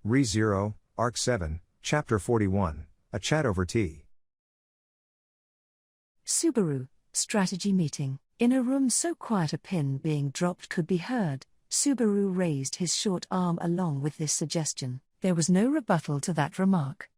Re-Zero, Arc 7, Chapter 41, A Chat Over Tea. Subaru, strategy meeting. In a room so quiet a pin being dropped could be heard, Subaru raised his short arm along with this suggestion. There was no rebuttal to that remark.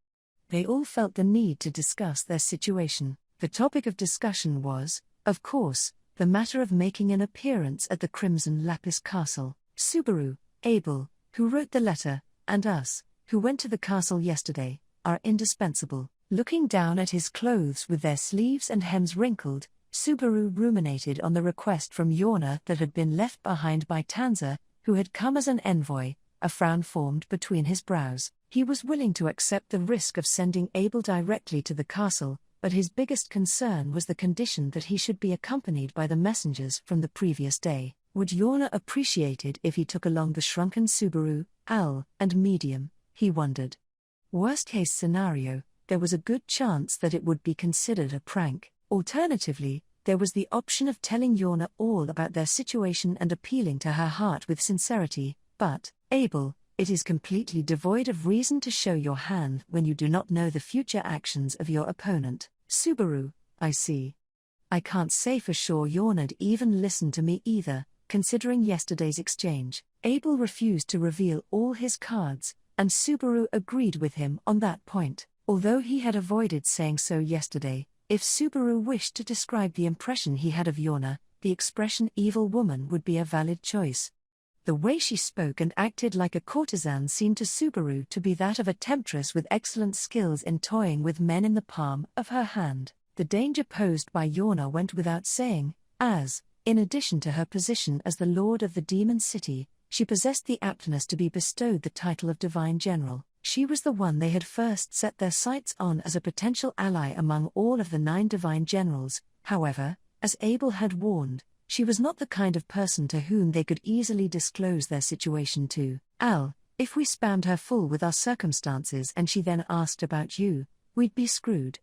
They all felt the need to discuss their situation. The topic of discussion was, of course, the matter of making an appearance at the Crimson Lapis Castle. Subaru, Abel, who wrote the letter, and us, who went to the castle yesterday, are indispensable. Looking down at his clothes with their sleeves and hems wrinkled, Subaru ruminated on the request from Jonah that had been left behind by Tanza, who had come as an envoy. A frown formed between his brows. He was willing to accept the risk of sending Abel directly to the castle, but his biggest concern was the condition that he should be accompanied by the messengers from the previous day. Would Jonah appreciate it if he took along the shrunken Subaru, Al, and Medium, he wondered. Worst-case scenario, there was a good chance that it would be considered a prank. Alternatively, there was the option of telling Jonah all about their situation and appealing to her heart with sincerity. But, Abel, it is completely devoid of reason to show your hand when you do not know the future actions of your opponent. Subaru, I see. I can't say for sure Jonah'd even listen to me either, considering yesterday's exchange. Abel refused to reveal all his cards, and Subaru agreed with him on that point. Although he had avoided saying so yesterday, if Subaru wished to describe the impression he had of Jonah, the expression evil woman would be a valid choice. The way she spoke and acted like a courtesan seemed to Subaru to be that of a temptress with excellent skills in toying with men in the palm of her hand. The danger posed by Jonah went without saying, as, in addition to her position as the lord of the demon city, she possessed the aptness to be bestowed the title of divine general. She was the one they had first set their sights on as a potential ally among all of the 9 divine generals. However, as Abel had warned, she was not the kind of person to whom they could easily disclose their situation to. Al, if we spammed her full with our circumstances and she then asked about you, we'd be screwed.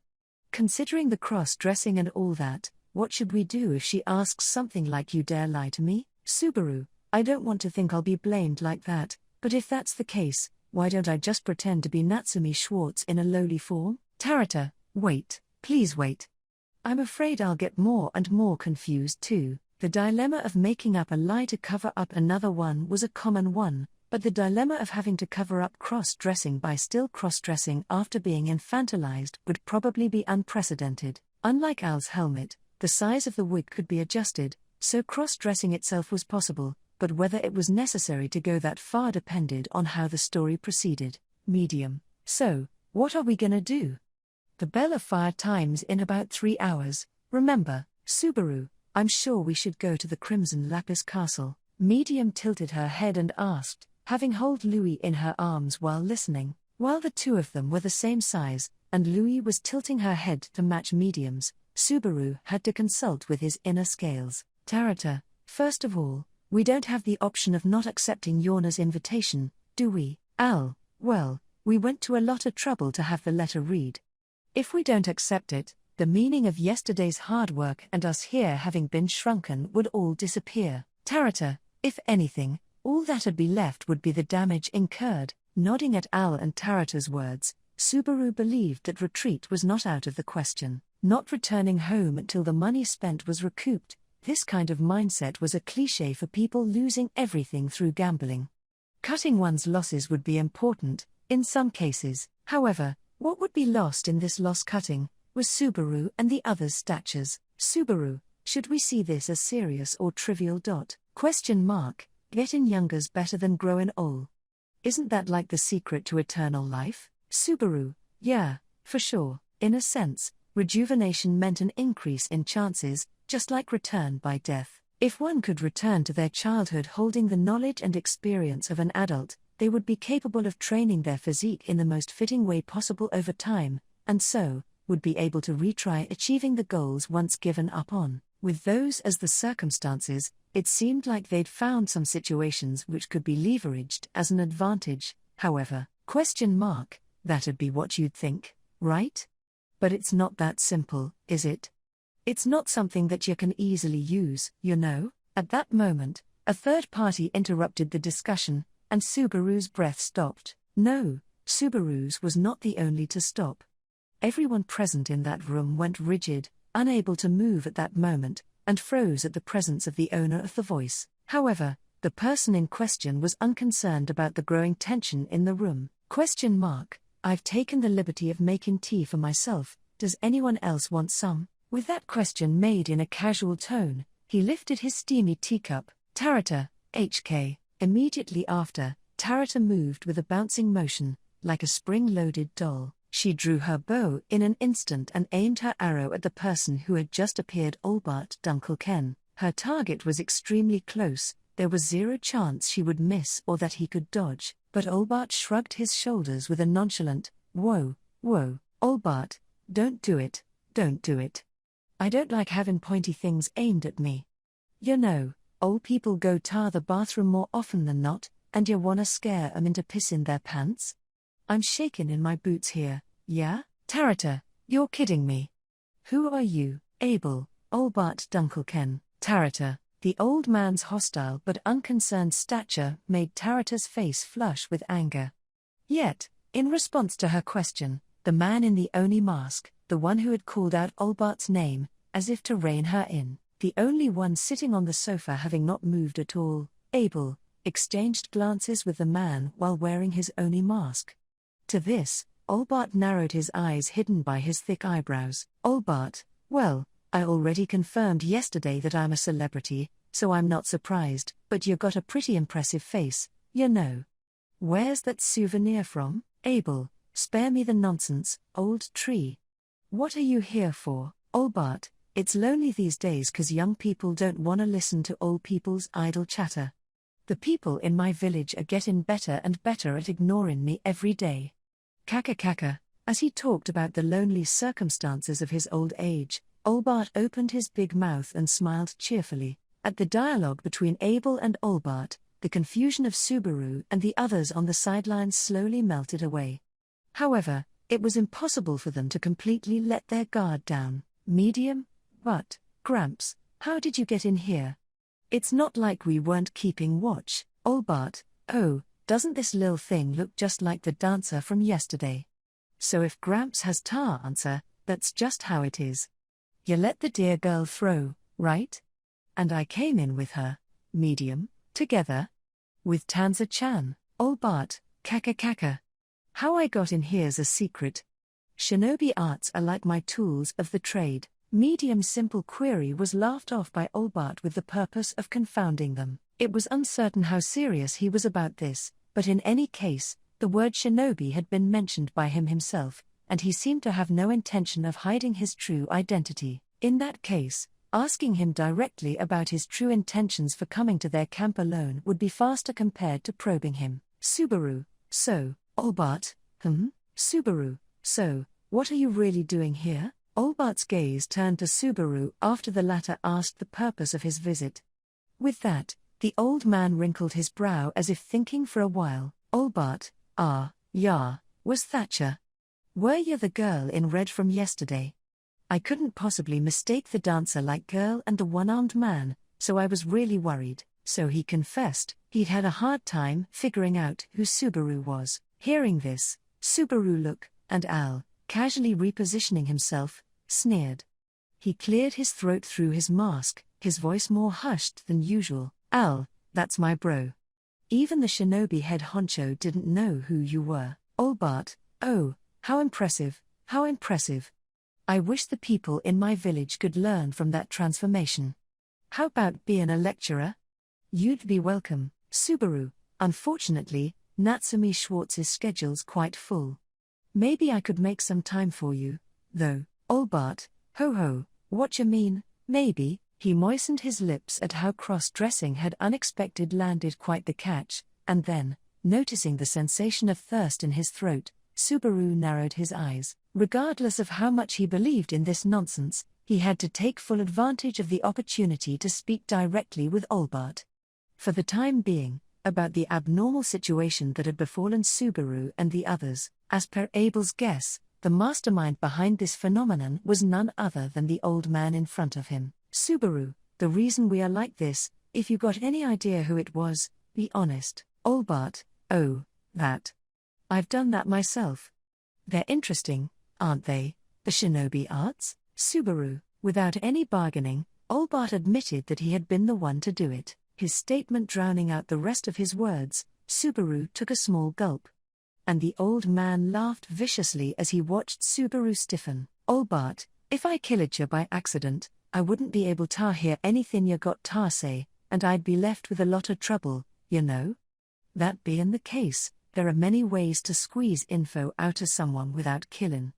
Considering the cross-dressing and all that, what should we do if she asks something like you dare lie to me? Subaru, I don't want to think I'll be blamed like that, but if that's the case, why don't I just pretend to be Natsumi Schwartz in a lowly form? Tarata, wait, please wait. I'm afraid I'll get more and more confused too. The dilemma of making up a lie to cover up another one was a common one, but the dilemma of having to cover up cross-dressing by still cross-dressing after being infantilized would probably be unprecedented. Unlike Al's helmet, the size of the wig could be adjusted, so cross-dressing itself was possible, but whether it was necessary to go that far depended on how the story proceeded. Medium. So, what are we gonna do? The bell of fire times in about 3 hours. Remember, Subaru, I'm sure we should go to the Crimson Lapis Castle. Medium tilted her head and asked, having held Louis in her arms while listening. While the two of them were the same size, and Louis was tilting her head to match Medium's, Subaru had to consult with his inner scales. Tarata, first of all, we don't have the option of not accepting Jonah's invitation, do we? Al, well, we went to a lot of trouble to have the letter read. If we don't accept it, the meaning of yesterday's hard work and us here having been shrunken would all disappear. Tarata, if anything, all that'd be left would be the damage incurred. Nodding at Al and Tarata's words, Subaru believed that retreat was not out of the question. Not returning home until the money spent was recouped. This kind of mindset was a cliché for people losing everything through gambling. Cutting one's losses would be important, in some cases. However, what would be lost in this loss cutting was Subaru and the others' statures. Subaru, should we see this as serious or trivial? Question mark. Getting younger's better than growing old. Isn't that like the secret to eternal life? Subaru, yeah, for sure. In a sense, rejuvenation meant an increase in chances, just like return by death. If one could return to their childhood holding the knowledge and experience of an adult, they would be capable of training their physique in the most fitting way possible over time, and so, would be able to retry achieving the goals once given up on. With those as the circumstances, it seemed like they'd found some situations which could be leveraged as an advantage. However, question mark, that'd be what you'd think, right? But it's not that simple, is it? It's not something that you can easily use, you know. At that moment, a third party interrupted the discussion, and Subaru's breath stopped. No, Subaru's was not the only to stop. Everyone present in that room went rigid, unable to move at that moment, and froze at the presence of the owner of the voice. However, the person in question was unconcerned about the growing tension in the room. I've taken the liberty of making tea for myself, does anyone else want some? With that question made in a casual tone, he lifted his steamy teacup. Tarata, HK. Immediately after, Tarata moved with a bouncing motion, like a spring-loaded doll. She drew her bow in an instant and aimed her arrow at the person who had just appeared, Olbart Dunkelken. Her target was extremely close, there was zero chance she would miss or that he could dodge, but Olbart shrugged his shoulders with a nonchalant, "Whoa, Olbart, don't do it, don't do it. I don't like having pointy things aimed at me. You know, old people go to the bathroom more often than not, and you wanna scare 'em into pissing their pants? I'm shaking in my boots here, yeah? Tarata, you're kidding me. Who are you, Abel, Olbart Dunkelken?" Tarata. The old man's hostile but unconcerned stature made Tarata's face flush with anger. Yet, in response to her question, the man in the Oni mask, the one who had called out Olbart's name, as if to rein her in, the only one sitting on the sofa having not moved at all, Abel, exchanged glances with the man while wearing his Oni mask. To this, Olbart narrowed his eyes hidden by his thick eyebrows. Olbart, well, I already confirmed yesterday that I'm a celebrity, so I'm not surprised, but you got a pretty impressive face, you know. Where's that souvenir from, Abel? Spare me the nonsense, old tree. What are you here for, Olbart? It's lonely these days 'cause young people don't wanna listen to old people's idle chatter. The people in my village are getting better and better at ignoring me every day. Kaka. As he talked about the lonely circumstances of his old age, Olbart opened his big mouth and smiled cheerfully. At the dialogue between Abel and Olbart, the confusion of Subaru and the others on the sidelines slowly melted away. However, it was impossible for them to completely let their guard down. Medium? But, Gramps, how did you get in here? It's not like we weren't keeping watch, Olbart. Oh, doesn't this lil thing look just like the dancer from yesterday? So if Gramps has tar answer, that's just how it is. You let the dear girl throw, right? And I came in with her, medium, together? With Tanza-chan, Olbart, kaka. How I got in here's a secret. Shinobi arts are like my tools of the trade. Medium's simple query was laughed off by Olbart with the purpose of confounding them. It was uncertain how serious he was about this, but in any case, the word shinobi had been mentioned by him himself, and he seemed to have no intention of hiding his true identity. In that case, asking him directly about his true intentions for coming to their camp alone would be faster compared to probing him. Subaru, so, Olbart, Subaru, so, what are you really doing here? Olbart's gaze turned to Subaru after the latter asked the purpose of his visit. With that, the old man wrinkled his brow as if thinking for a while. Olbart, yeah, was Thatcher. Were you the girl in red from yesterday? I couldn't possibly mistake the dancer-like girl and the one-armed man, so I was really worried. So he confessed, he'd had a hard time figuring out who Subaru was. Hearing this, Subaru looked, and Al, casually repositioning himself, sneered. He cleared his throat through his mask, his voice more hushed than usual. Al, that's my bro. Even the shinobi head honcho didn't know who you were. Olbart, oh, how impressive, how impressive. I wish the people in my village could learn from that transformation. How about being a lecturer? You'd be welcome, Subaru. Unfortunately, Natsumi Schwartz's schedule's quite full. Maybe I could make some time for you, though. Olbart, ho, what you mean, maybe? He moistened his lips at how cross-dressing had unexpected landed quite the catch, and then, noticing the sensation of thirst in his throat, Subaru narrowed his eyes. Regardless of how much he believed in this nonsense, he had to take full advantage of the opportunity to speak directly with Olbart. For the time being, about the abnormal situation that had befallen Subaru and the others. As per Abel's guess, the mastermind behind this phenomenon was none other than the old man in front of him. Subaru, the reason we are like this, if you got any idea who it was, be honest. Olbart, oh, that. I've done that myself. They're interesting, aren't they, the shinobi arts? Subaru, without any bargaining, Olbart admitted that he had been the one to do it. His statement drowning out the rest of his words, Subaru took a small gulp. And the old man laughed viciously as he watched Subaru stiffen. Olbart, if I killed you by accident, I wouldn't be able to hear anything you got to say, and I'd be left with a lot of trouble, you know? That being the case, there are many ways to squeeze info out of someone without killing.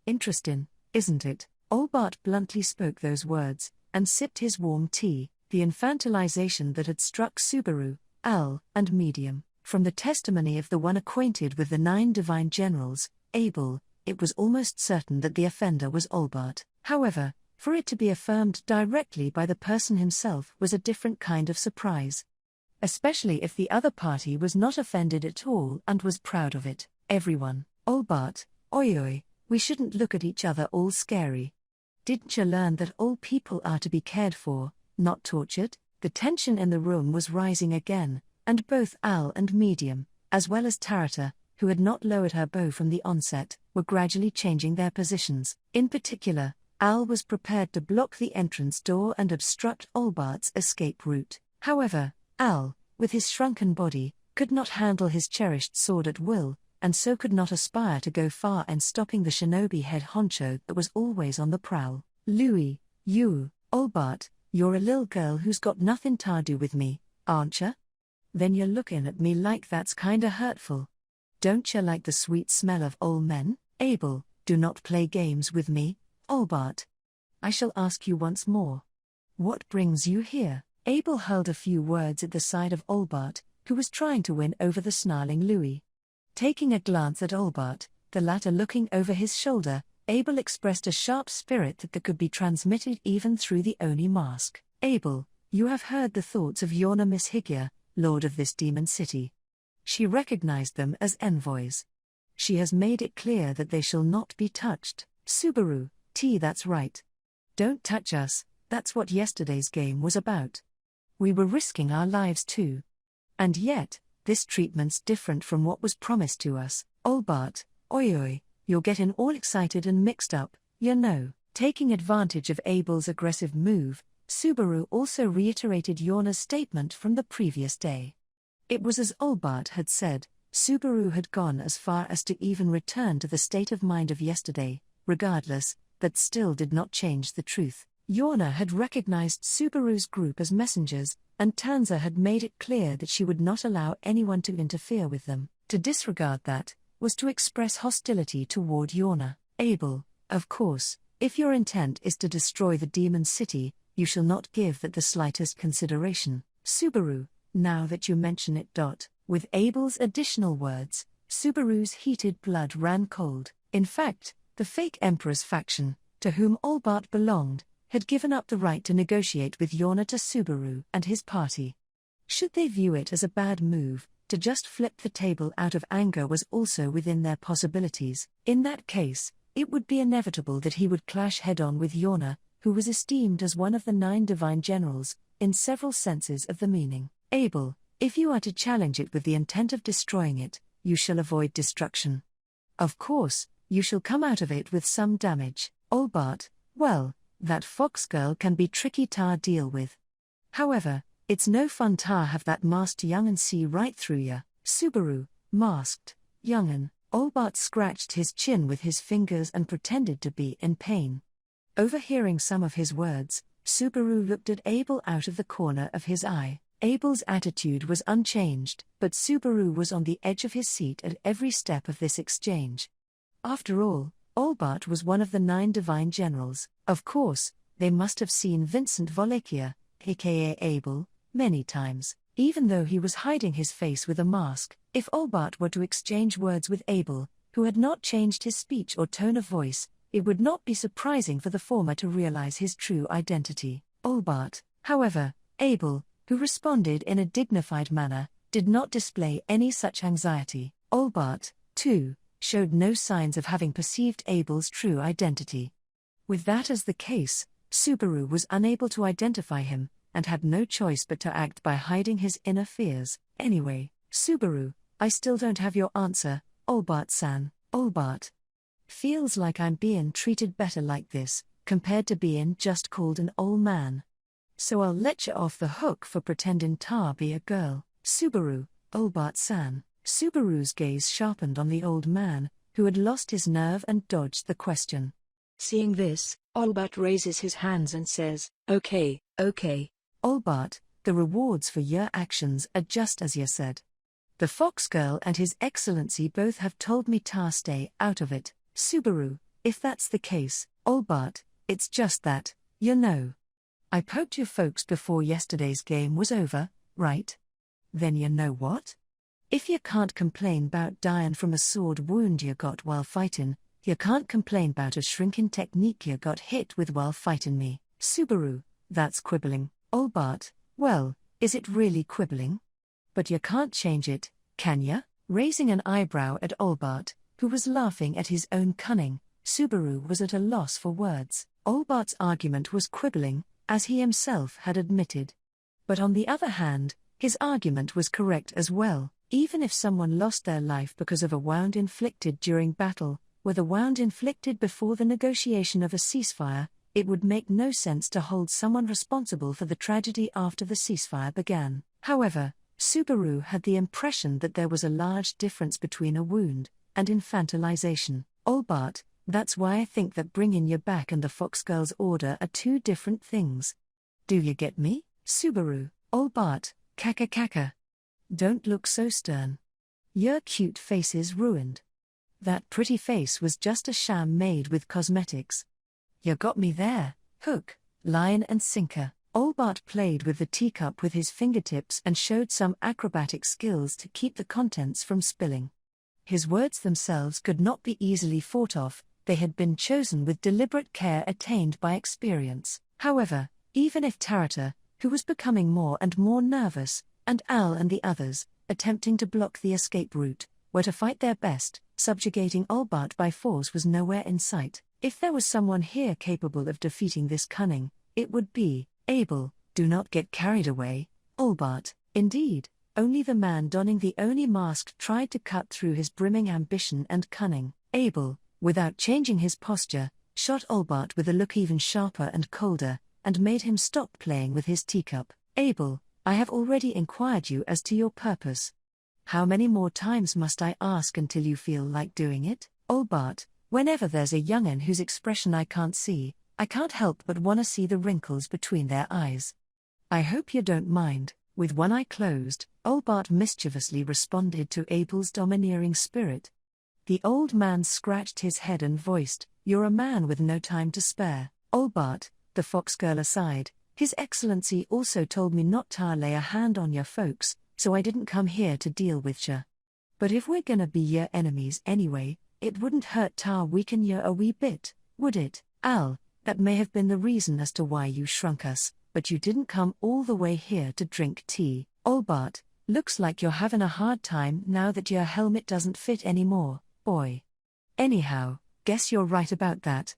Interesting, isn't it? Olbart bluntly spoke those words, and sipped his warm tea, the infantilization that had struck Subaru, Al, and Medium. From the testimony of the one acquainted with the 9 divine generals, Abel, it was almost certain that the offender was Olbart. However, for it to be affirmed directly by the person himself was a different kind of surprise. Especially if the other party was not offended at all and was proud of it. Everyone, Olbart, oi, we shouldn't look at each other all scary. Didn't you learn that all people are to be cared for, not tortured? The tension in the room was rising again, and both Al and Medium, as well as Tarata, who had not lowered her bow from the onset, were gradually changing their positions. In particular, Al was prepared to block the entrance door and obstruct Olbart's escape route. However, Al, with his shrunken body, could not handle his cherished sword at will, and so could not aspire to go far in stopping the shinobi head honcho that was always on the prowl. Louis, you, Olbart, you're a lil girl who's got nothing to do with me, aren't ya? Then you're looking at me like that's kinda hurtful. Don't ya like the sweet smell of old men? Abel, do not play games with me, Olbart. I shall ask you once more. What brings you here? Abel hurled a few words at the side of Olbart, who was trying to win over the snarling Louis. Taking a glance at Olbart, the latter looking over his shoulder, Abel expressed a sharp spirit that could be transmitted even through the Oni mask. Abel, you have heard the thoughts of Jonah Miss Higya, lord of this demon city. She recognized them as envoys. She has made it clear that they shall not be touched. Subaru, that's right. Don't touch us, that's what yesterday's game was about. We were risking our lives too. And yet, this treatment's different from what was promised to us. Olbart, oi, you're getting all excited and mixed up, you know. Taking advantage of Abel's aggressive move, Subaru also reiterated Jonah's statement from the previous day. It was as Olbart had said, Subaru had gone as far as to even return to the state of mind of yesterday. Regardless, that still did not change the truth. Jonah had recognized Subaru's group as messengers, and Tanza had made it clear that she would not allow anyone to interfere with them. To disregard that, was to express hostility toward Jonah. Abel, of course, if your intent is to destroy the demon city, you shall not give that the slightest consideration. Subaru, now that you mention it. With Abel's additional words, Subaru's heated blood ran cold. In fact, the fake Emperor's faction, to whom Olbart belonged, had given up the right to negotiate with Jonah to Subaru and his party. Should they view it as a bad move, to just flip the table out of anger was also within their possibilities. In that case, it would be inevitable that he would clash head-on with Jonah, who was esteemed as one of the 9 divine generals, in several senses of the meaning. Abel, if you are to challenge it with the intent of destroying it, you shall avoid destruction. Of course, you shall come out of it with some damage. Olbart, well, that fox girl can be tricky to deal with. However, it's no fun to have that masked young'un see right through ya. Subaru, masked young'un. Olbart scratched his chin with his fingers and pretended to be in pain. Overhearing some of his words, Subaru looked at Abel out of the corner of his eye. Abel's attitude was unchanged, but Subaru was on the edge of his seat at every step of this exchange. After all, Olbart was one of the 9 divine generals. Of course, they must have seen Vincent Volachia, aka Abel, many times. Even though he was hiding his face with a mask, if Olbart were to exchange words with Abel, who had not changed his speech or tone of voice, it would not be surprising for the former to realize his true identity. Olbart, however, Abel, who responded in a dignified manner, did not display any such anxiety. Olbart, too, showed no signs of having perceived Abel's true identity. With that as the case, Subaru was unable to identify him, and had no choice but to act by hiding his inner fears. Anyway, Subaru, I still don't have your answer, Olbart-san, Olbart. Feels like I'm being treated better like this, compared to being just called an old man. So I'll let you off the hook for pretending ta be a girl. Subaru, Olbart-san. Subaru's gaze sharpened on the old man, who had lost his nerve and dodged the question. Seeing this, Olbart raises his hands and says, "Okay, okay." Olbart, the rewards for your actions are just as you said. The fox girl and His Excellency both have told me ta stay out of it. Subaru, if that's the case, Olbart, it's just that, you know. I poked your folks before yesterday's game was over, right? Then you know what? If you can't complain 'bout dying from a sword wound you got while fighting, you can't complain 'bout a shrinking technique you got hit with while fighting me. Subaru, that's quibbling. Olbart, well, is it really quibbling? But you can't change it, can ya? Raising an eyebrow at Olbart, who was laughing at his own cunning, Subaru was at a loss for words. Olbart's argument was quibbling, as he himself had admitted. But on the other hand, his argument was correct as well. Even if someone lost their life because of a wound inflicted during battle, whether wound inflicted before the negotiation of a ceasefire, it would make no sense to hold someone responsible for the tragedy after the ceasefire began. However, Subaru had the impression that there was a large difference between a wound and infantilization. Olbart, that's why I think that bringing you back and the Foxgirl's order are two different things. Do you get me? Subaru, Olbart, kaka. Don't look so stern. Your cute face is ruined. That pretty face was just a sham made with cosmetics. You got me there, hook, line and sinker. Olbart played with the teacup with his fingertips and showed some acrobatic skills to keep the contents from spilling. His words themselves could not be easily fought off, they had been chosen with deliberate care attained by experience. However, even if Tarata, who was becoming more and more nervous, and Al and the others, attempting to block the escape route, were to fight their best, subjugating Olbart by force was nowhere in sight. If there was someone here capable of defeating this cunning, it would be Abel. Do not get carried away, Olbart. Indeed, only the man donning the Oni mask tried to cut through his brimming ambition and cunning. Abel, without changing his posture, shot Olbart with a look even sharper and colder, and made him stop playing with his teacup. Abel, I have already inquired you as to your purpose. How many more times must I ask until you feel like doing it? Olbart, whenever there's a young'un whose expression I can't see, I can't help but wanna see the wrinkles between their eyes. I hope you don't mind. With one eye closed, Olbart mischievously responded to Abel's domineering spirit. The old man scratched his head and voiced, "You're a man with no time to spare." Olbart, the fox girl aside, His Excellency also told me not to lay a hand on your folks, so I didn't come here to deal with ya. But if we're gonna be your enemies anyway, it wouldn't hurt to weaken ya a wee bit, would it? Al, that may have been the reason as to why you shrunk us, but you didn't come all the way here to drink tea. Olbart, looks like you're having a hard time now that your helmet doesn't fit anymore, boy. Anyhow, guess you're right about that.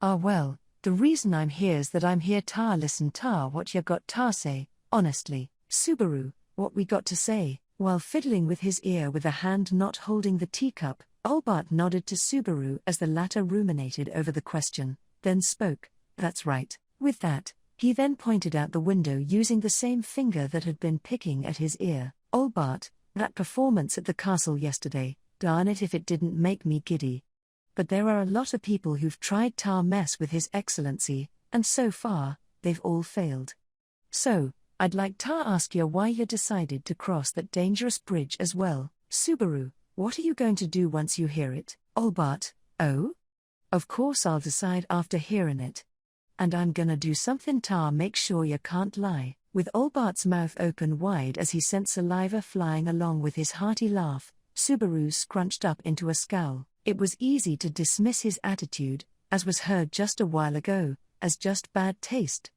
Ah well, the reason I'm here's that I'm here to listen to what you got to say, honestly. Subaru, what we got to say? While fiddling with his ear with a hand not holding the teacup, Olbart nodded to Subaru as the latter ruminated over the question, then spoke, "That's right." With that, he then pointed out the window using the same finger that had been picking at his ear. Olbart, that performance at the castle yesterday, darn it if it didn't make me giddy. But there are a lot of people who've tried to mess with His Excellency, and so far, they've all failed. So, I'd like to ask you why you decided to cross that dangerous bridge as well. Subaru, what are you going to do once you hear it? Olbart, oh? Of course I'll decide after hearing it. And I'm gonna do something to make sure you can't lie. With Olbart's mouth open wide as he sent saliva flying along with his hearty laugh, Subaru scrunched up into a scowl. It was easy to dismiss his attitude, as was heard just a while ago, as just bad taste.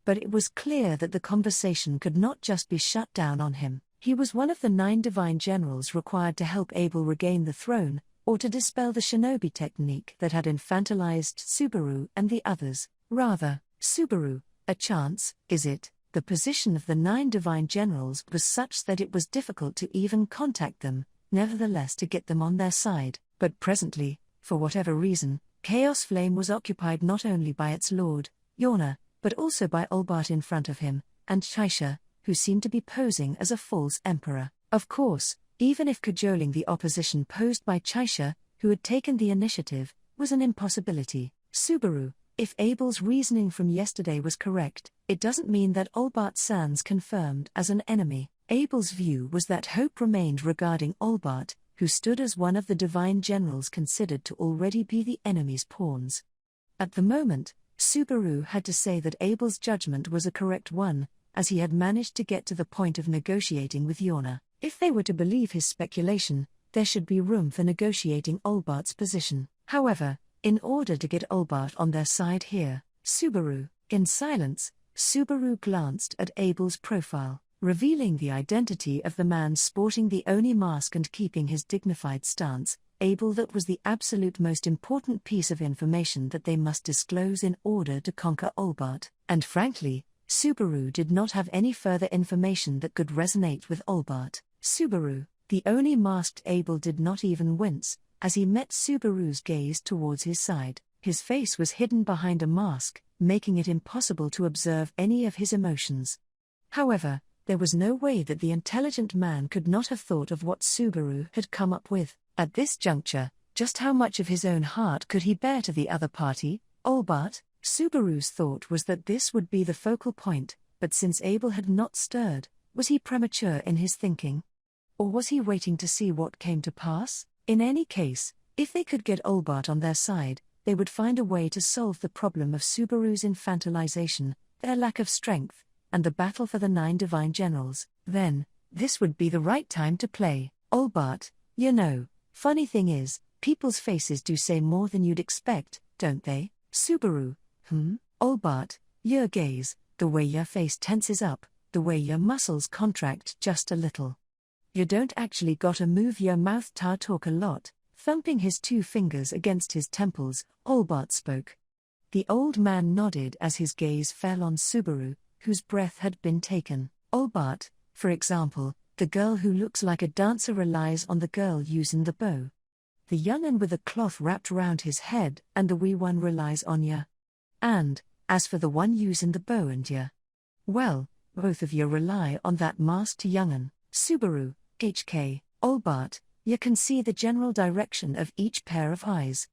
But it was clear that the conversation could not just be shut down on him. He was one of the 9 divine generals required to help Abel regain the throne, or to dispel the shinobi technique that had infantilized Subaru and the others. Rather, Subaru, a chance, is it? The position of the 9 divine generals was such that it was difficult to even contact them, nevertheless to get them on their side, but presently, for whatever reason, Chaos Flame was occupied not only by its lord, Jonah, but also by Olbart in front of him, and Chaisha, who seemed to be posing as a false emperor. Of course, even if cajoling the opposition posed by Chaisha, who had taken the initiative, was an impossibility. Subaru, if Abel's reasoning from yesterday was correct, it doesn't mean that Olbart stands confirmed as an enemy. Abel's view was that hope remained regarding Olbart, who stood as one of the divine generals considered to already be the enemy's pawns. At the moment, Subaru had to say that Abel's judgment was a correct one, as he had managed to get to the point of negotiating with Jonah. If they were to believe his speculation, there should be room for negotiating Olbart's position. However, in order to get Olbart on their side here, in silence, Subaru glanced at Abel's profile, revealing the identity of the man sporting the Oni mask and keeping his dignified stance. Abel, that was the absolute most important piece of information that they must disclose in order to conquer Olbart, and frankly, Subaru did not have any further information that could resonate with Olbart. Subaru, the Oni masked Abel did not even wince, as he met Subaru's gaze towards his side. His face was hidden behind a mask, making it impossible to observe any of his emotions. However, there was no way that the intelligent man could not have thought of what Subaru had come up with. At this juncture, just how much of his own heart could he bear to the other party, Olbart? Subaru's thought was that this would be the focal point, but since Abel had not stirred, was he premature in his thinking? Or was he waiting to see what came to pass? In any case, if they could get Olbart on their side, they would find a way to solve the problem of Subaru's infantilization, their lack of strength, and the battle for the 9 divine generals. Then, this would be the right time to play Olbart. You know, funny thing is, people's faces do say more than you'd expect, don't they? Subaru, Olbart, your gaze, the way your face tenses up, the way your muscles contract just a little. You don't actually gotta move your mouth to talk a lot. Thumping his 2 fingers against his temples, Olbart spoke. The old man nodded as his gaze fell on Subaru, whose breath had been taken. Olbart, for example, the girl who looks like a dancer relies on the girl using the bow. The young'un with a cloth wrapped round his head, and the wee one relies on ya. And, as for the one using the bow and ya, well, both of you rely on that masked young'un. Subaru, HK, Olbart, you can see the general direction of each pair of eyes.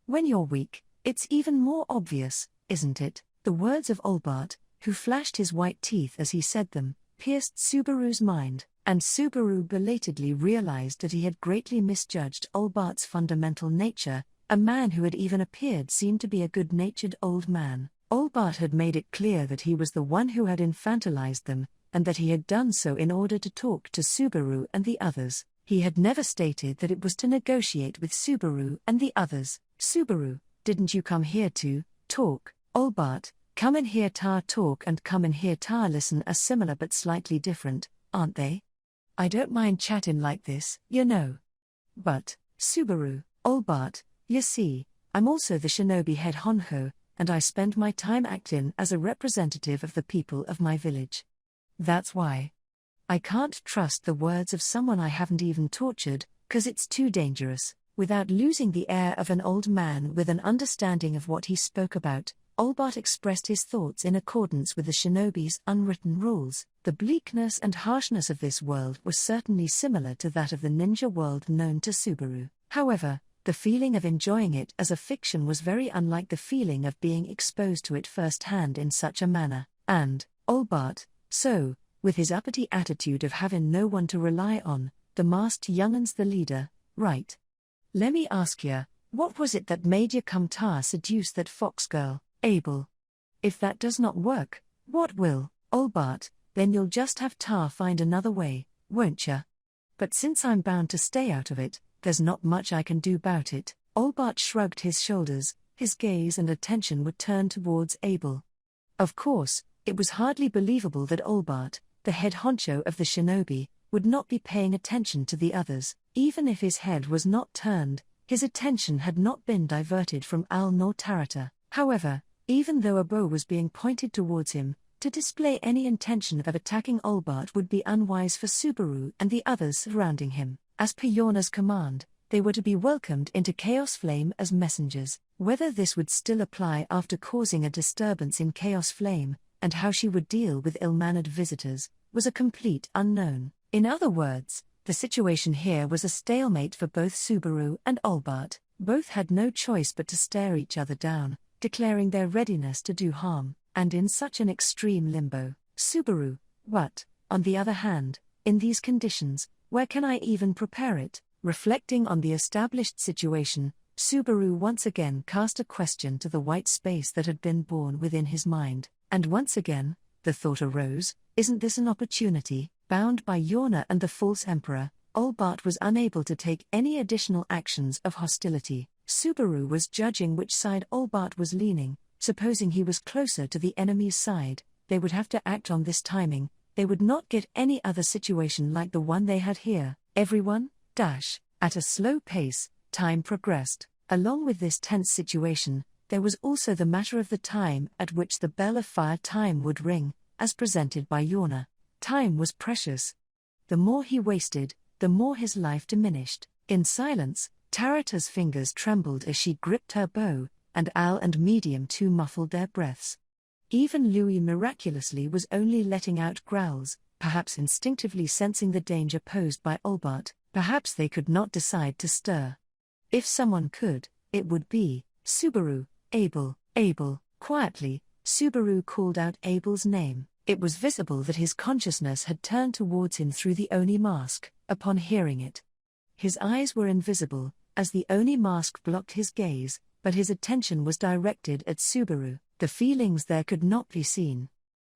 When you're weak, it's even more obvious, isn't it? The words of Olbart, who flashed his white teeth as he said them, pierced Subaru's mind, and Subaru belatedly realized that he had greatly misjudged Olbart's fundamental nature. A man who had even appeared seemed to be a good-natured old man. Olbart had made it clear that he was the one who had infantilized them, and that he had done so in order to talk to Subaru and the others. He had never stated that it was to negotiate with Subaru and the others. Subaru, didn't you come here to talk? Olbart, come in here to talk and come in here to listen are similar but slightly different, aren't they? I don't mind chatting like this, you know. But, Subaru, Olbart, you see, I'm also the shinobi head honcho, and I spend my time acting as a representative of the people of my village. That's why. I can't trust the words of someone I haven't even tortured, 'cause it's too dangerous. Without losing the air of an old man with an understanding of what he spoke about, Olbart expressed his thoughts in accordance with the shinobi's unwritten rules. The bleakness and harshness of this world was certainly similar to that of the ninja world known to Subaru. However, the feeling of enjoying it as a fiction was very unlike the feeling of being exposed to it firsthand in such a manner. And, Olbart, so, with his uppity attitude of having no one to rely on, the masked young'un's the leader, right? Lemme ask ya, what was it that made ya come to seduce that fox girl, Abel? If that does not work, what will? Olbart, then you'll just have to find another way, won't ya? But since I'm bound to stay out of it, there's not much I can do about it. Olbart shrugged his shoulders, his gaze and attention were turned towards Abel. Of course, it was hardly believable that Olbart, the head honcho of the shinobi, would not be paying attention to the others. Even if his head was not turned, his attention had not been diverted from Al nor Tarata. However, even though a bow was being pointed towards him, to display any intention of attacking Olbart would be unwise for Subaru and the others surrounding him. As per Jonah's command, they were to be welcomed into Chaos Flame as messengers. Whether this would still apply after causing a disturbance in Chaos Flame, and how she would deal with ill-mannered visitors, was a complete unknown. In other words, the situation here was a stalemate for both Subaru and Olbart. Both had no choice but to stare each other down, declaring their readiness to do harm, and in such an extreme limbo. Subaru, but, on the other hand, in these conditions, where can I even prepare it? Reflecting on the established situation, Subaru once again cast a question to the white space that had been born within his mind, and once again, the thought arose, isn't this an opportunity? Bound by Jonah and the false emperor, Olbart was unable to take any additional actions of hostility. Subaru was judging which side Olbart was leaning. Supposing he was closer to the enemy's side, they would have to act on this timing. They would not get any other situation like the one they had here. Everyone, at a slow pace, time progressed. Along with this tense situation, there was also the matter of the time at which the bell of fire time would ring, as presented by Jonah. Time was precious. The more he wasted, the more his life diminished. In silence, Tarata's fingers trembled as she gripped her bow, and Al and Medium too muffled their breaths. Even Louis miraculously was only letting out growls, perhaps instinctively sensing the danger posed by Olbart. Perhaps they could not decide to stir. If someone could, it would be Subaru. Abel. Quietly, Subaru called out Abel's name. It was visible that his consciousness had turned towards him through the Oni mask. Upon hearing it, his eyes were invisible, as the Oni mask blocked his gaze, but his attention was directed at Subaru. The feelings there could not be seen.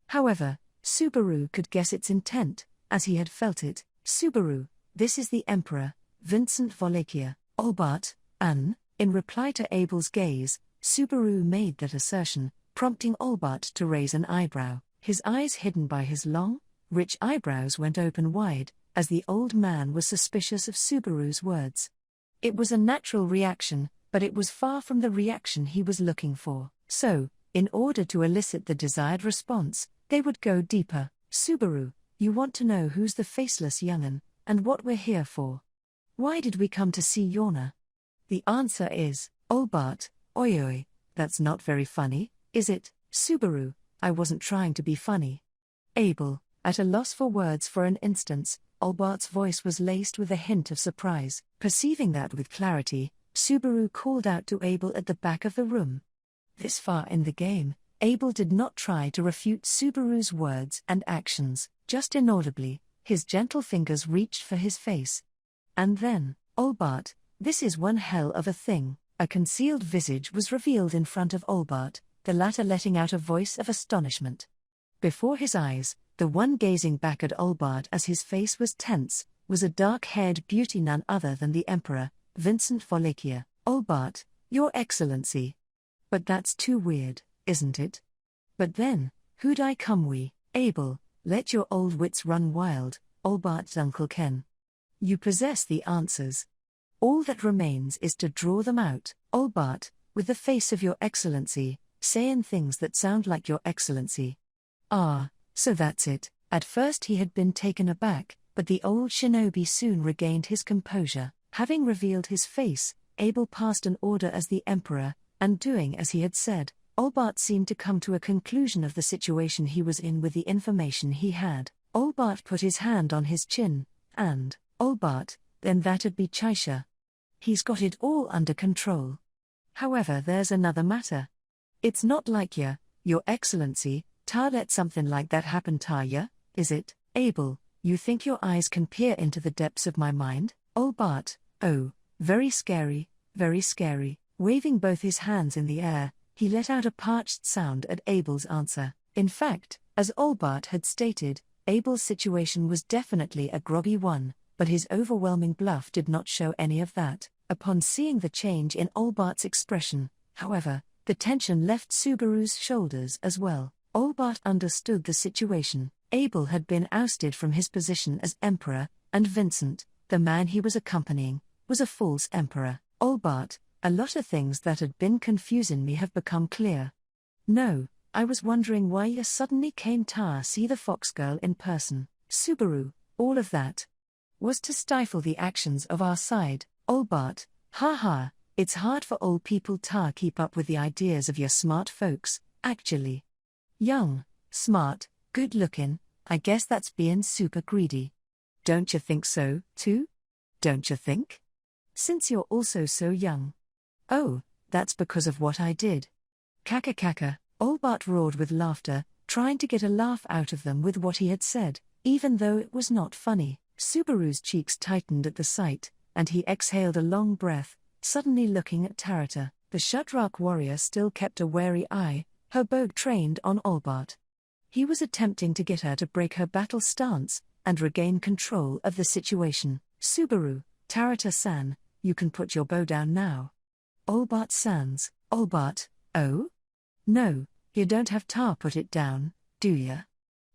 However, Subaru could guess its intent, as he had felt it. Subaru, this is the Emperor, Vincent Volakia. Olbart, in reply to Abel's gaze, Subaru made that assertion, prompting Olbart to raise an eyebrow. His eyes hidden by his long, rich eyebrows went open wide, as the old man was suspicious of Subaru's words. It was a natural reaction, but it was far from the reaction he was looking for. So, in order to elicit the desired response, they would go deeper. Subaru, you want to know who's the faceless young'un, and what we're here for. Why did we come to see Jonah? The answer is, Olbart, oi, that's not very funny, is it? Subaru, I wasn't trying to be funny. Abel, at a loss for words for an instance, Olbart's voice was laced with a hint of surprise. Perceiving that with clarity, Subaru called out to Abel at the back of the room. This far in the game, Abel did not try to refute Subaru's words and actions. Just inaudibly, his gentle fingers reached for his face. And then, Olbart, this is one hell of a thing. A concealed visage was revealed in front of Olbart, the latter letting out a voice of astonishment. Before his eyes, the one gazing back at Olbart as his face was tense, was a dark-haired beauty none other than the Emperor, Vincent Volakia. Olbart, Your Excellency. But that's too weird, isn't it? But then, who'd I come we? Abel, let your old wits run wild, Olbart's Uncle Ken. You possess the answers. All that remains is to draw them out. Olbart, with the face of Your Excellency, saying things that sound like Your Excellency. Ah, so that's it. At first he had been taken aback, but the old shinobi soon regained his composure. Having revealed his face, Abel passed an order as the Emperor, and doing as he had said, Olbart seemed to come to a conclusion of the situation he was in with the information he had. Olbart put his hand on his chin, and, Olbart, then that'd be Chaisha. He's got it all under control. However, there's another matter. It's not like Your Excellency, ta let something like that happen ta is it? Abel, you think your eyes can peer into the depths of my mind? Olbart, oh, very scary, very scary. Waving both his hands in the air, he let out a parched sound at Abel's answer. In fact, as Olbart had stated, Abel's situation was definitely a groggy one, but his overwhelming bluff did not show any of that. Upon seeing the change in Olbart's expression, however, the tension left Subaru's shoulders as well. Olbart understood the situation. Abel had been ousted from his position as Emperor, and Vincent, the man he was accompanying, was a false Emperor. Olbart, a lot of things that had been confusing me have become clear. No, I was wondering why you suddenly came to see the fox girl in person. Subaru, all of that. was to stifle the actions of our side, Olbart. Haha, it's hard for old people to keep up with the ideas of your smart folks, actually. Young, smart, good looking, I guess that's being super greedy. Don't you think so, too? Don't you think? Since you're also so young. Oh, that's because of what I did. Kaka kaka, Olbart roared with laughter, trying to get a laugh out of them with what he had said, even though it was not funny. Subaru's cheeks tightened at the sight, and he exhaled a long breath, suddenly looking at Tarata. The Shudrak warrior still kept a wary eye, her bow trained on Olbart. He was attempting to get her to break her battle stance, and regain control of the situation. Subaru, Tarata-san, you can put your bow down now. Olbart-sans, Olbart, oh? No, you don't have to put it down, do ya?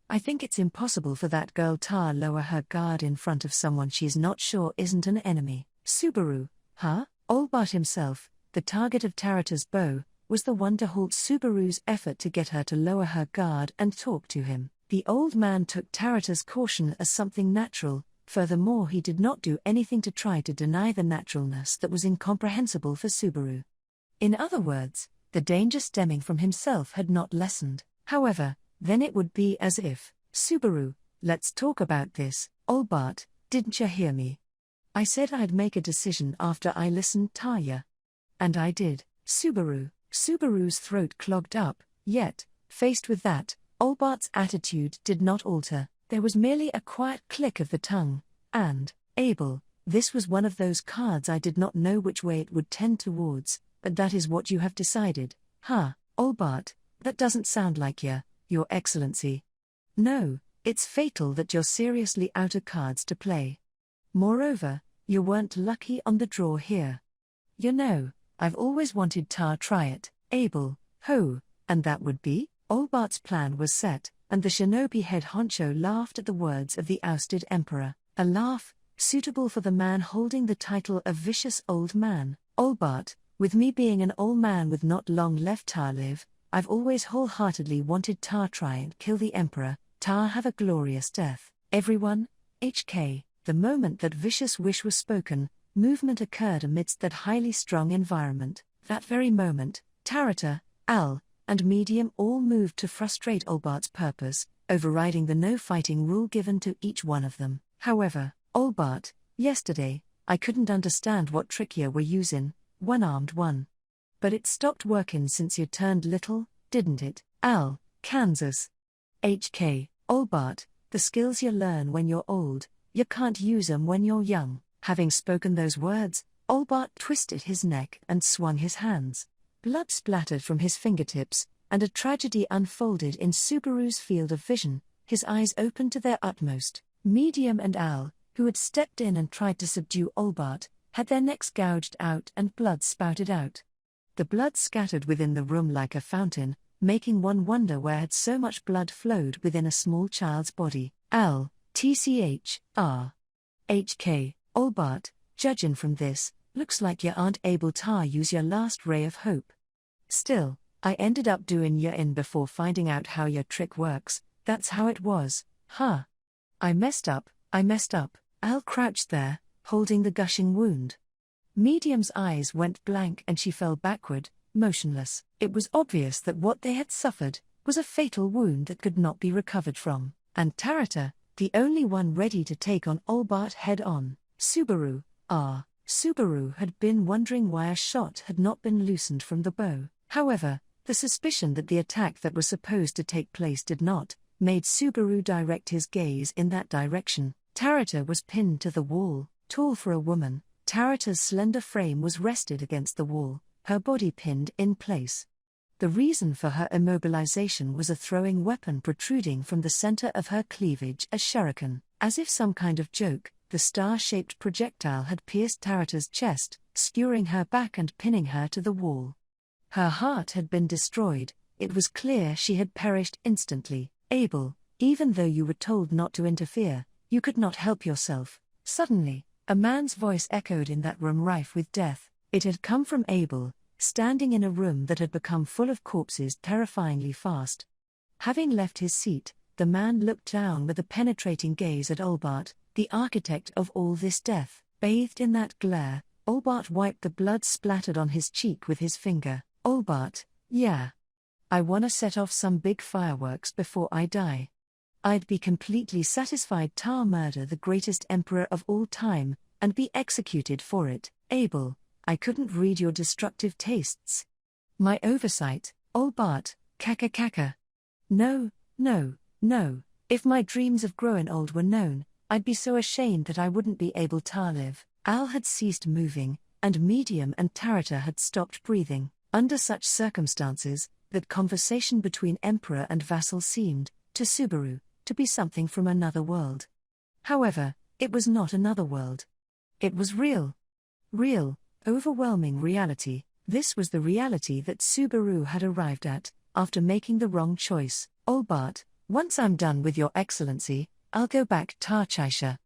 I think it's impossible for that girl to lower her guard in front of someone she's not sure isn't an enemy. Subaru, huh? Olbart himself, the target of Tarata's bow, was the one to halt Subaru's effort to get her to lower her guard and talk to him. The old man took Tarata's caution as something natural, furthermore he did not do anything to try to deny the naturalness that was incomprehensible for Subaru. In other words, the danger stemming from himself had not lessened. However, then it would be as if, Subaru, let's talk about this. Olbart, didn't you hear me? I said I'd make a decision after I listened to ya. And I did, Subaru. Subaru's throat clogged up, yet, faced with that, Olbart's attitude did not alter. There was merely a quiet click of the tongue, and, Abel, this was one of those cards I did not know which way it would tend towards, but that is what you have decided. Huh, Olbart, that doesn't sound like ya, Your Excellency. No, it's fatal that you're seriously out of cards to play. Moreover, you weren't lucky on the draw here. You know, I've always wanted to try it, Abel, ho, and that would be? Olbart's plan was set, and the shinobi head honcho laughed at the words of the ousted emperor, a laugh, suitable for the man holding the title of vicious old man. Olbart, with me being an old man with not long left to live, I've always wholeheartedly wanted to try and kill the emperor, to have a glorious death. Everyone, HK, the moment that vicious wish was spoken, movement occurred amidst that highly strung environment. That very moment, Tarata, Al, and Medium all moved to frustrate Olbart's purpose, overriding the no-fighting rule given to each one of them. However, Olbart, yesterday, I couldn't understand what trick you were using, one-armed one. But it stopped working since you turned little, didn't it, Al, Kansas? HK, Olbart, the skills you learn when you're old, you can't use 'em when you're young. Having spoken those words, Olbart twisted his neck and swung his hands. Blood splattered from his fingertips, and a tragedy unfolded in Subaru's field of vision, his eyes opened to their utmost. Medium and Al, who had stepped in and tried to subdue Olbart, had their necks gouged out and blood spouted out. The blood scattered within the room like a fountain, making one wonder where had so much blood flowed within a small child's body. Al, TCH, HK, Olbart, judging from this, looks like you aren't able to use your last ray of hope. Still, I ended up doing you in before finding out how your trick works, that's how it was, huh? I messed up, Al crouched there, holding the gushing wound. Medium's eyes went blank and she fell backward, motionless. It was obvious that what they had suffered was a fatal wound that could not be recovered from, and Tarata, the only one ready to take on Olbart head-on. Subaru had been wondering why a shot had not been loosened from the bow. However, the suspicion that the attack that was supposed to take place did not, made Subaru direct his gaze in that direction. Tarata was pinned to the wall, tall for a woman. Tarata's slender frame was rested against the wall, her body pinned in place. The reason for her immobilization was a throwing weapon protruding from the center of her cleavage, a shuriken. As if some kind of joke, the star-shaped projectile had pierced Tarata's chest, skewering her back and pinning her to the wall. Her heart had been destroyed, it was clear she had perished instantly. Abel, even though you were told not to interfere, you could not help yourself. Suddenly, a man's voice echoed in that room rife with death. It had come from Abel, standing in a room that had become full of corpses terrifyingly fast. Having left his seat, the man looked down with a penetrating gaze at Olbart, The architect of all this death, bathed in that glare, Olbart wiped the blood splattered on his cheek with his finger. Olbart, yeah. I wanna set off some big fireworks before I die. I'd be completely satisfied to murder the greatest emperor of all time, and be executed for it. Abel, I couldn't read your destructive tastes. My oversight, Olbart, kaka. No. If my dreams of growing old were known, I'd be so ashamed that I wouldn't be able to live. Al had ceased moving, and Medium and Tarata had stopped breathing. Under such circumstances, that conversation between emperor and vassal seemed, to Subaru, to be something from another world. However, it was not another world. It was real. Real, overwhelming reality. This was the reality that Subaru had arrived at, after making the wrong choice. Olbart, once I'm done with your excellency, I'll go back to Chaisha.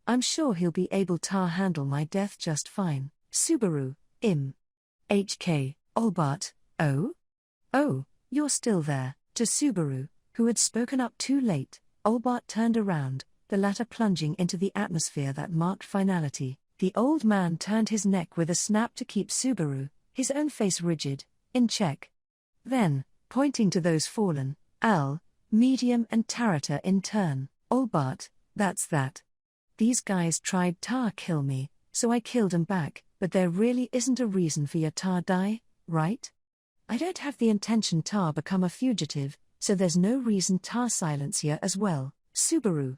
I'm sure he'll be able to handle my death just fine. Subaru, HK, Olbart, oh, you're still there. To Subaru, who had spoken up too late, Olbart turned around, the latter plunging into the atmosphere that marked finality. The old man turned his neck with a snap to keep Subaru, his own face rigid, in check. Then, pointing to those fallen, Al, Medium and Tarata in turn, Olbart, that's that. These guys tried to kill me, so I killed 'em back, but there really isn't a reason for you to die, right? I don't have the intention to become a fugitive, so there's no reason to silence you as well. Subaru,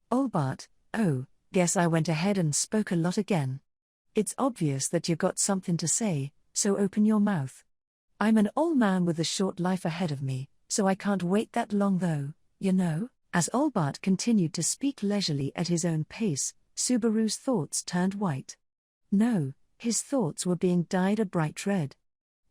Olbart, oh, guess I went ahead and spoke a lot again. It's obvious that you got something to say, so open your mouth. I'm an old man with a short life ahead of me, so I can't wait that long though, you know? As Olbart continued to speak leisurely at his own pace, Subaru's thoughts turned white. No, his thoughts were being dyed a bright red.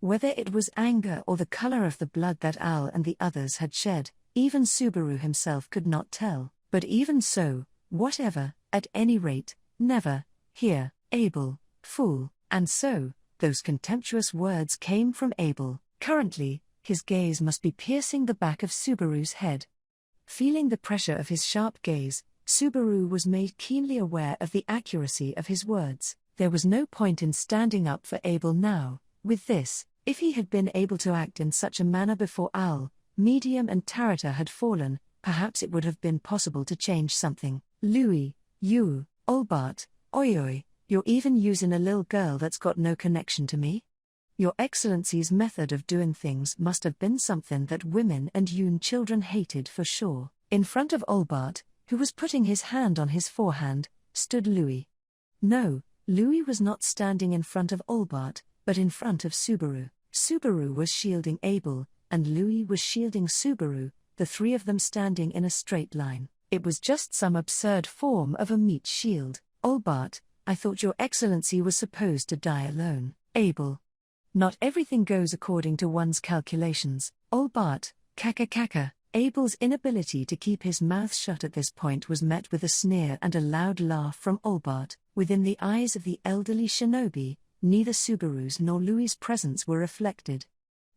Whether it was anger or the color of the blood that Al and the others had shed, even Subaru himself could not tell. But even so, whatever, at any rate, never, here, Abel, fool. And so, those contemptuous words came from Abel. Currently, his gaze must be piercing the back of Subaru's head. Feeling the pressure of his sharp gaze, Subaru was made keenly aware of the accuracy of his words. There was no point in standing up for Abel now. With this, if he had been able to act in such a manner before Al, Medium and Tarata had fallen, perhaps it would have been possible to change something. Louis, you, Olbart, oi, you're even using a lil girl that's got no connection to me? Your Excellency's method of doing things must have been something that women and young children hated for sure. In front of Olbart, who was putting his hand on his forehand, stood Louis. No, Louis was not standing in front of Olbart, but in front of Subaru. Subaru was shielding Abel, and Louis was shielding Subaru, the three of them standing in a straight line. It was just some absurd form of a meat shield. Olbart, I thought your Excellency was supposed to die alone. Abel. Not everything goes according to one's calculations. Olbart, kaka. Abel's inability to keep his mouth shut at this point was met with a sneer and a loud laugh from Olbart. Within the eyes of the elderly shinobi, neither Subaru's nor Louis's presence were reflected.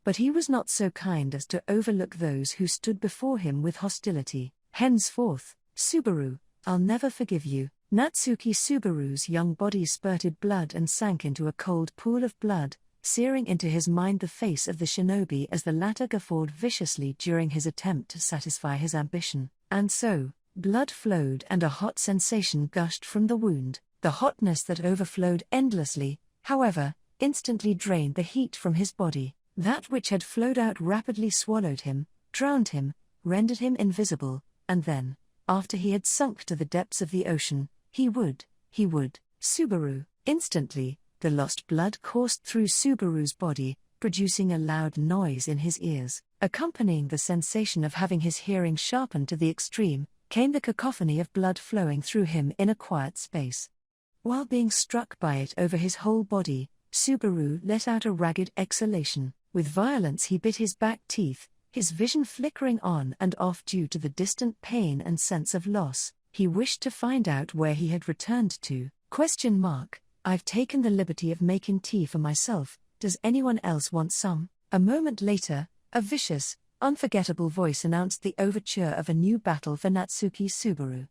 But he was not so kind as to overlook those who stood before him with hostility. Henceforth, Subaru, I'll never forgive you. Natsuki Subaru's young body spurted blood and sank into a cold pool of blood, searing into his mind the face of the shinobi as the latter guffawed viciously during his attempt to satisfy his ambition. And so, blood flowed and a hot sensation gushed from the wound. The hotness that overflowed endlessly, however, instantly drained the heat from his body. That which had flowed out rapidly swallowed him, drowned him, rendered him invisible, and then, after he had sunk to the depths of the ocean, he would. Subaru, instantly, the lost blood coursed through Subaru's body, producing a loud noise in his ears. Accompanying the sensation of having his hearing sharpened to the extreme, came the cacophony of blood flowing through him in a quiet space. While being struck by it over his whole body, Subaru let out a ragged exhalation. With violence he bit his back teeth, his vision flickering on and off due to the distant pain and sense of loss. He wished to find out where he had returned to. I've taken the liberty of making tea for myself, does anyone else want some? A moment later, a vicious, unforgettable voice announced the overture of a new battle for Natsuki Subaru.